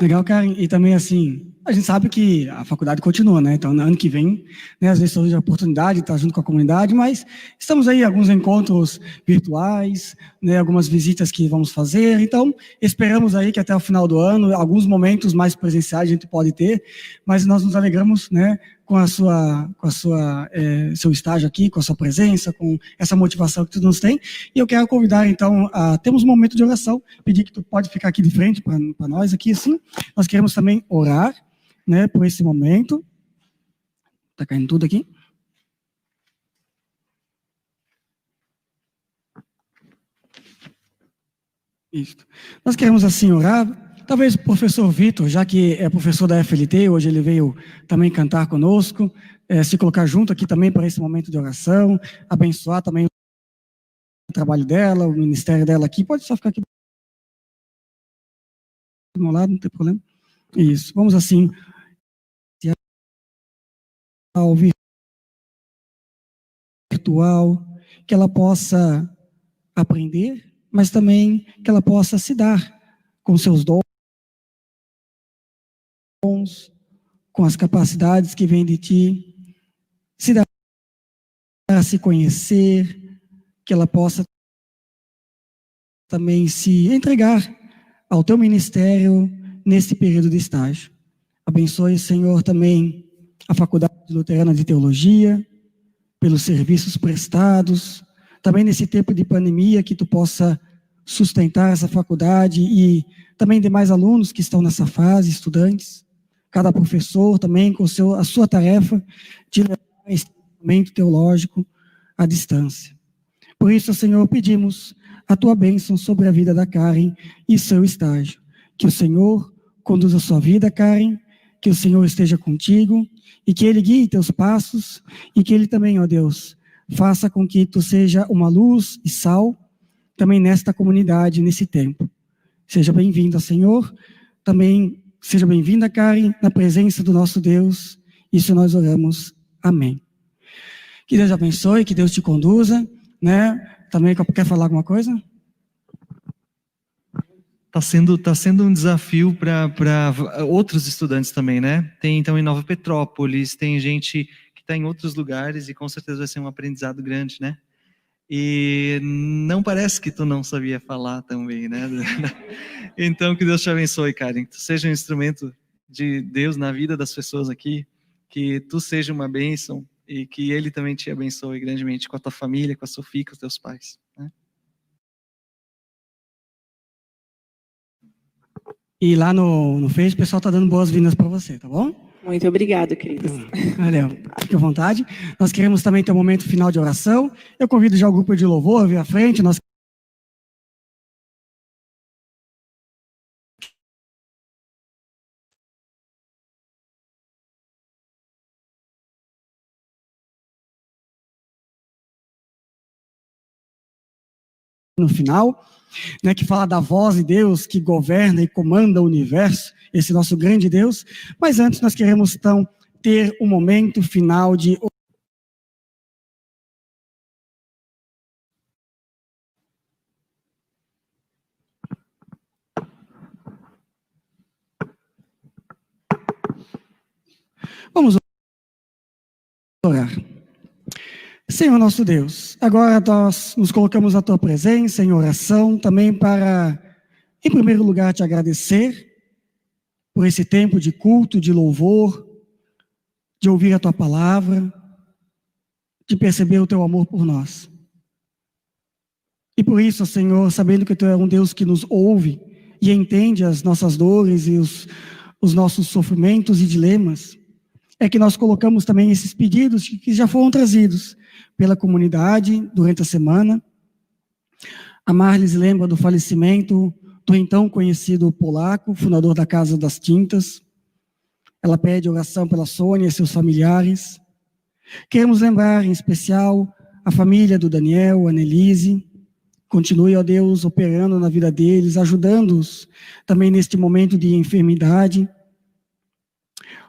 Legal, Karen. E também, assim, a gente sabe que a faculdade continua, né? Então, no ano que vem, né, às vezes surge a oportunidade de estar junto com a comunidade, mas estamos aí, alguns encontros virtuais, né, algumas visitas que vamos fazer. Então, esperamos aí que até o final do ano, alguns momentos mais presenciais a gente pode ter, mas nós nos alegramos, né, com seu estágio aqui, com a sua presença, com essa motivação que tu nos tem. E eu quero convidar, então, temos um momento de oração, pedir que tu pode ficar aqui de frente para nós, aqui, assim. Nós queremos também orar, né, por esse momento. Tá caindo tudo aqui. Isso. Nós queremos assim orar. Talvez o professor Vitor, já que é professor da FLT, hoje ele veio também cantar conosco, se colocar junto aqui também para esse momento de oração, abençoar também o trabalho dela, o ministério dela aqui. Pode só ficar aqui do meu lado, não tem problema. Isso. Vamos assim ao virtual, que ela possa aprender, mas também que ela possa se dar com seus dons, com as capacidades que vêm de ti, se dar a se conhecer, que ela possa também se entregar ao teu ministério nesse período de estágio. Abençoe, Senhor, também a Faculdade Luterana de Teologia, pelos serviços prestados, também nesse tempo de pandemia, que tu possa sustentar essa faculdade e também demais alunos que estão nessa fase, estudantes, cada professor também com a sua tarefa de levar esse momento teológico à distância. Por isso, Senhor, pedimos a tua bênção sobre a vida da Karen e seu estágio. Que o Senhor conduza a sua vida, Karen, que o Senhor esteja contigo e que Ele guie teus passos e que Ele também, ó Deus, faça com que tu seja uma luz e sal também nesta comunidade, nesse tempo. Seja bem-vinda, Senhor. Também seja bem-vinda, Karen, na presença do nosso Deus. Isso nós oramos. Amém. Que Deus abençoe, que Deus te conduza, né? Também quer falar alguma coisa? Tá sendo um desafio para outros estudantes também, né? Tem então em Nova Petrópolis, tem gente que está em outros lugares e com certeza vai ser um aprendizado grande, né? E não parece que tu não sabia falar também, né? Então que Deus te abençoe, Karen, que tu seja um instrumento de Deus na vida das pessoas aqui, que tu seja uma bênção e que Ele também te abençoe grandemente com a tua família, com a Sofia, com os teus pais, né? E lá no Face, o pessoal está dando boas-vindas para você, tá bom? Muito obrigado, queridos. Valeu, fique à vontade. Nós queremos também ter um momento final de oração. Eu convido já o grupo de louvor a vir à frente. Nós no final, né, que fala da voz de Deus que governa e comanda o universo, esse nosso grande Deus. Mas antes nós queremos então ter um momento final de vamos orar. Senhor nosso Deus, agora nós nos colocamos na tua presença em oração também para, em primeiro lugar, te agradecer por esse tempo de culto, de louvor, de ouvir a tua palavra, de perceber o teu amor por nós. E por isso, Senhor, sabendo que tu é um Deus que nos ouve e entende as nossas dores e os nossos sofrimentos e dilemas, é que nós colocamos também esses pedidos que já foram trazidos pela comunidade durante a semana. A Marlis lembra do falecimento do então conhecido polaco, fundador da Casa das Tintas. Ela pede oração pela Sônia e seus familiares. Queremos lembrar, em especial, a família do Daniel, a Nelise. Continue, ó Deus, operando na vida deles, ajudando-os também neste momento de enfermidade.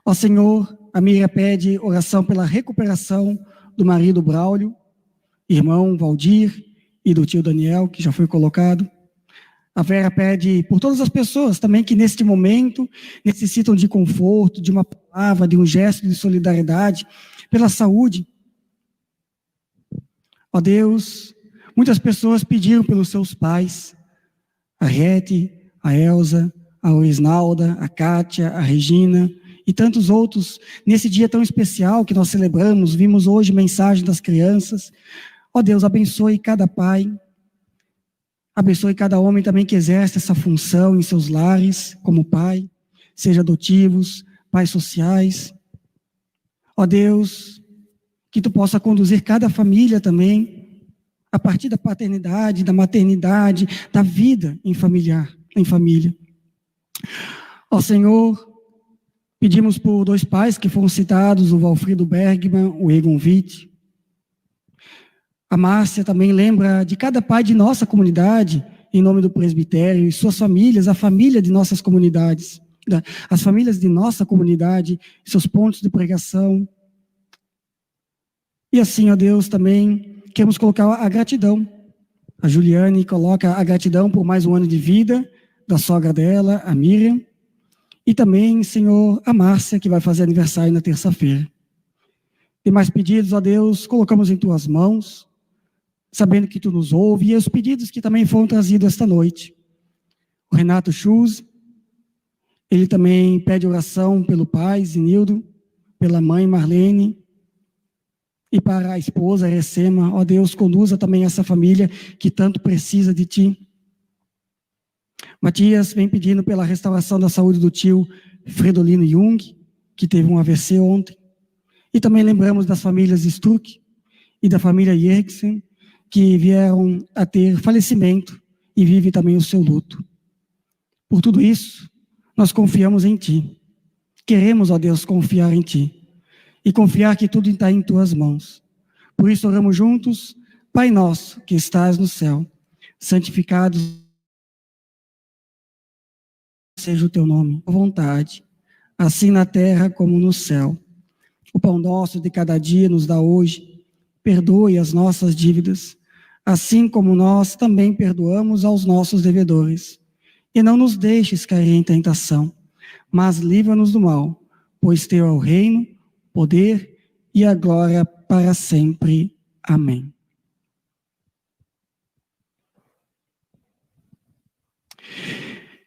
Ó Senhor, a Miriam pede oração pela recuperação do marido Braulio, irmão Valdir e do tio Daniel, que já foi colocado. A Vera pede por todas as pessoas também que neste momento necessitam de conforto, de uma palavra, de um gesto de solidariedade, pela saúde. Ó Deus, muitas pessoas pediram pelos seus pais, a Rete, a Elza, a Orisnalda, a Kátia, a Regina e tantos outros, nesse dia tão especial que nós celebramos, vimos hoje mensagem das crianças. Ó Deus, abençoe cada pai, abençoe cada homem também que exerce essa função em seus lares, como pai, seja adotivos, pais sociais. Ó Deus, que tu possa conduzir cada família também a partir da paternidade, da maternidade, da vida em família. Ó Senhor, pedimos por 2 pais que foram citados, o Valfrido Bergman, o Egon Witt. A Márcia também lembra de cada pai de nossa comunidade, em nome do presbitério, e suas famílias, a família de nossas comunidades, as famílias de nossa comunidade, seus pontos de pregação. E assim, ó Deus, também queremos colocar a gratidão. A Juliane coloca a gratidão por mais um ano de vida da sogra dela, a Miriam. E também, Senhor, a Márcia, que vai fazer aniversário na terça-feira. Tem mais pedidos, ó Deus, colocamos em Tuas mãos, sabendo que Tu nos ouve, e os pedidos que também foram trazidos esta noite. O Renato Schulz, ele também pede oração pelo pai, Zinildo, pela mãe, Marlene, e para a esposa, Recema. Ó Deus, conduza também essa família que tanto precisa de Ti. Matias vem pedindo pela restauração da saúde do tio Fredolino Jung, que teve um AVC ontem. E também lembramos das famílias Struck e da família Yerksen, que vieram a ter falecimento e vive também o seu luto. Por tudo isso, nós confiamos em Ti. Queremos, ó Deus, confiar em Ti. E confiar que tudo está em Tuas mãos. Por isso oramos juntos. Pai nosso, que estás no céu, santificado seja o Teu nome, a vontade, assim na terra como no céu. O pão nosso de cada dia nos dá hoje. Perdoe as nossas dívidas, assim como nós também perdoamos aos nossos devedores. E não nos deixes cair em tentação, mas livra-nos do mal, pois Teu é o reino, poder e a glória para sempre. Amém.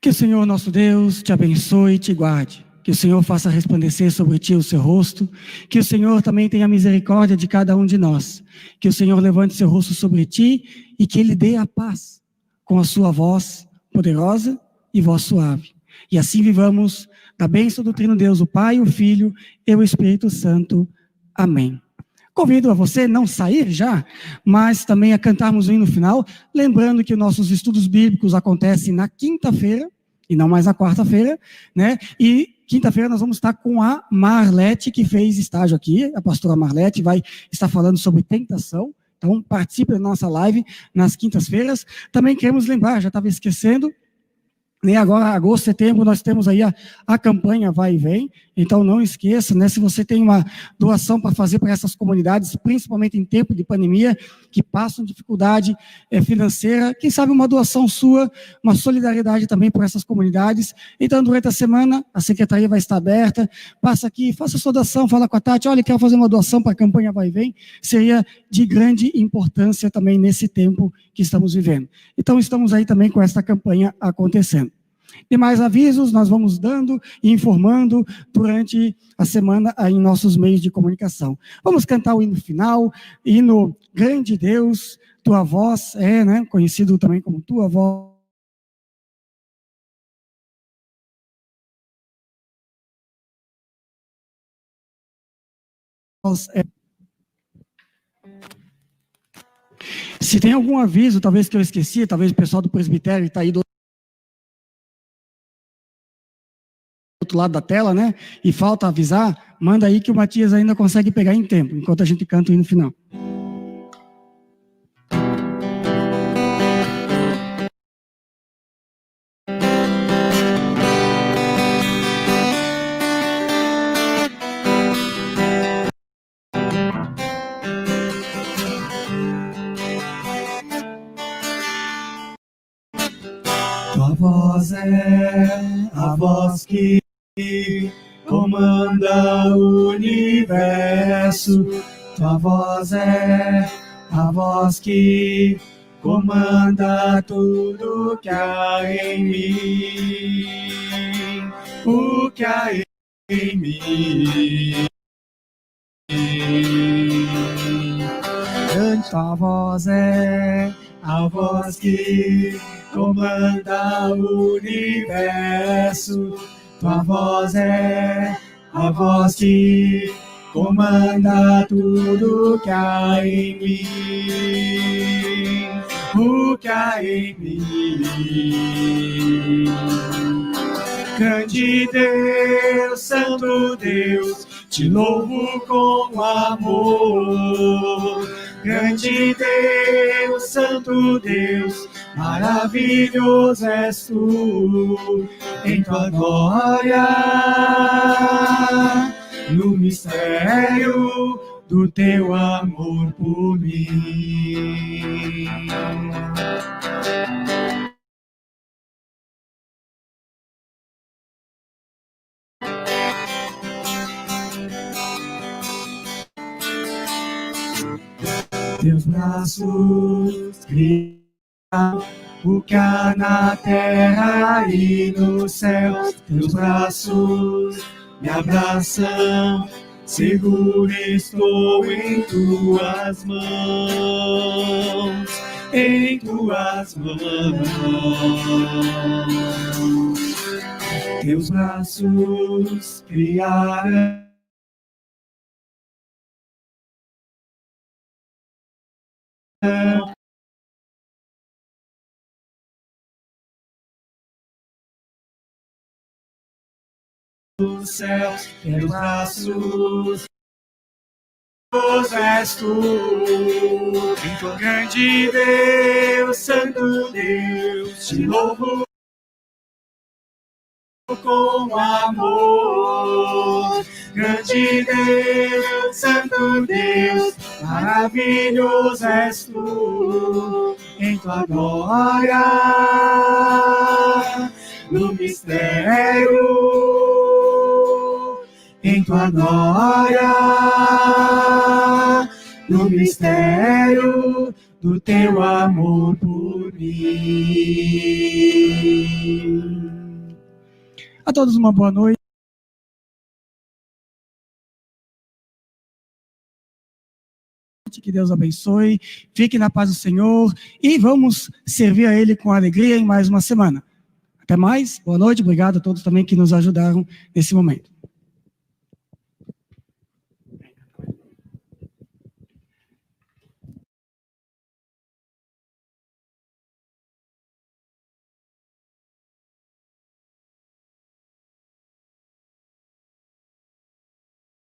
Que o Senhor nosso Deus te abençoe e te guarde. Que o Senhor faça resplandecer sobre ti o seu rosto. Que o Senhor também tenha misericórdia de cada um de nós. Que o Senhor levante seu rosto sobre ti e que Ele dê a paz com a sua voz poderosa e voz suave. E assim vivamos da bênção do Trino Deus, o Pai, o Filho e o Espírito Santo. Amém. Convido a você não sair já, mas também a cantarmos o hino final, lembrando que nossos estudos bíblicos acontecem na quinta-feira, e não mais na quarta-feira, né? E quinta-feira nós vamos estar com a Marlete, que fez estágio aqui, a pastora Marlete vai estar falando sobre tentação, então participe da nossa live nas quintas-feiras. Também queremos lembrar, já estava esquecendo, né, agora, agosto, setembro, nós temos aí a campanha Vai e Vem, então não esqueça, né, se você tem uma doação para fazer para essas comunidades, principalmente em tempo de pandemia, que passam dificuldade financeira, quem sabe uma doação sua, uma solidariedade também por essas comunidades. Então, durante a semana, a secretaria vai estar aberta, passa aqui, faça sua doação, fala com a Tati, olha, quero fazer uma doação para a campanha Vai e Vem, seria de grande importância também nesse tempo que estamos vivendo. Então, estamos aí também com essa campanha acontecendo. Demais avisos nós vamos dando e informando durante a semana aí em nossos meios de comunicação. Vamos cantar o hino final, hino Grande Deus, Tua Voz, né, conhecido também como Tua Voz. Se tem algum aviso, talvez que eu esqueci, talvez o pessoal do presbitério está aí do outro lado da tela, né? E falta avisar, manda aí que o Matias ainda consegue pegar em tempo, enquanto a gente canta o hino final. Tua voz é a voz que comanda o universo. Tua voz é a voz que comanda tudo que há em mim. O que há em mim. Tua voz é a voz que comanda o universo. Tua voz é a voz que comanda tudo que há em mim, o que há em mim. Grande Deus, Santo Deus, te louvo com amor. Grande Deus, Santo Deus, maravilhoso és tu, em tua glória, no mistério do teu amor por mim. Teus braços criam o que há na terra e no céu. Teus braços me abraçam, seguro estou em tuas mãos, em tuas mãos. Teus braços criaram os céus, teus braços, és tu, grande Deus, Santo Deus, te louvo com amor. Grande Deus, Santo Deus, maravilhoso és tu, em tua glória, no mistério, em tua glória, no mistério do teu amor por mim. A todos uma boa noite. Que Deus abençoe, fique na paz do Senhor e vamos servir a Ele com alegria em mais uma semana. Até mais, boa noite, obrigado a todos também que nos ajudaram nesse momento.